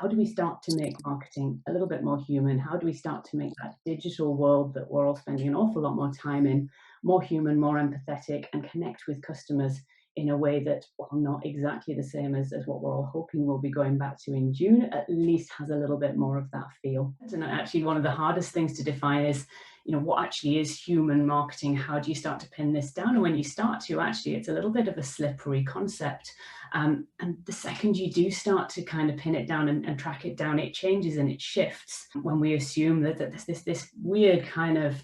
how do we start to make marketing a little bit more human? How do we start to make that digital world that we're all spending an awful lot more time in more human, more empathetic, and connect with customers in a way that, well, not exactly the same as what we're all hoping we'll be going back to in June, at least has a little bit more of that feel. And actually, one of the hardest things to define is, what actually is human marketing? How do you start to pin this down? And when you start to, actually, it's a little bit of a slippery concept. And the second you do start to kind of pin it down and track it down, it changes and it shifts. When we assume that there's this weird kind of,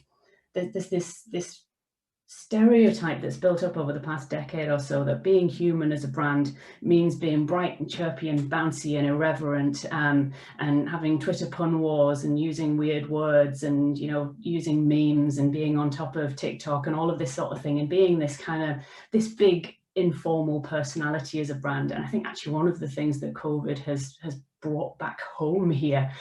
there's this stereotype that's built up over the past decade or so that being human as a brand means being bright and chirpy and bouncy and irreverent, and having Twitter pun wars and using weird words and using memes and being on top of TikTok and all of this sort of thing, and being this kind of this big informal personality as a brand. And I think actually one of the things that COVID has brought back home here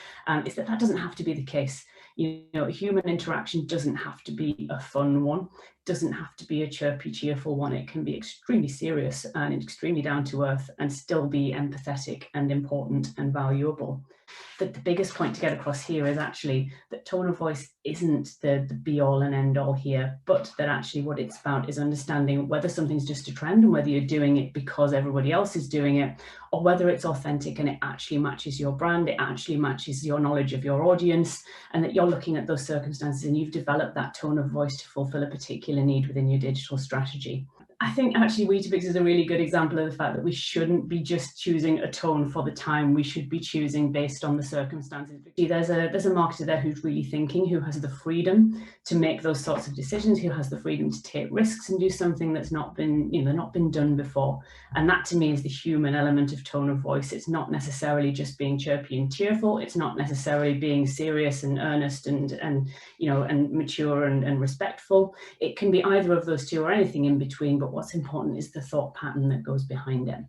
is that doesn't have to be the case. Human interaction doesn't have to be a fun one, doesn't have to be a chirpy, cheerful one. It can be extremely serious and extremely down to earth and still be empathetic and important and valuable. But the biggest point to get across here is actually that tone of voice isn't the be all and end all here, but that actually what it's about is understanding whether something's just a trend and whether you're doing it because everybody else is doing it, or whether it's authentic and it actually matches your brand, it actually matches your knowledge of your audience, and that you're looking at those circumstances and you've developed that tone of voice to fulfill a particular need within your digital strategy. I think actually Weetabix is a really good example of the fact that we shouldn't be just choosing a tone for the time. We should be choosing based on the circumstances. There's a marketer there who's really thinking, who has the freedom to make those sorts of decisions, who has the freedom to take risks and do something that's not been done before. And that to me is the human element of tone of voice. It's not necessarily just being chirpy and cheerful. It's not necessarily being serious and earnest and mature and respectful. It can be either of those two or anything in between. But what's important is the thought pattern that goes behind it.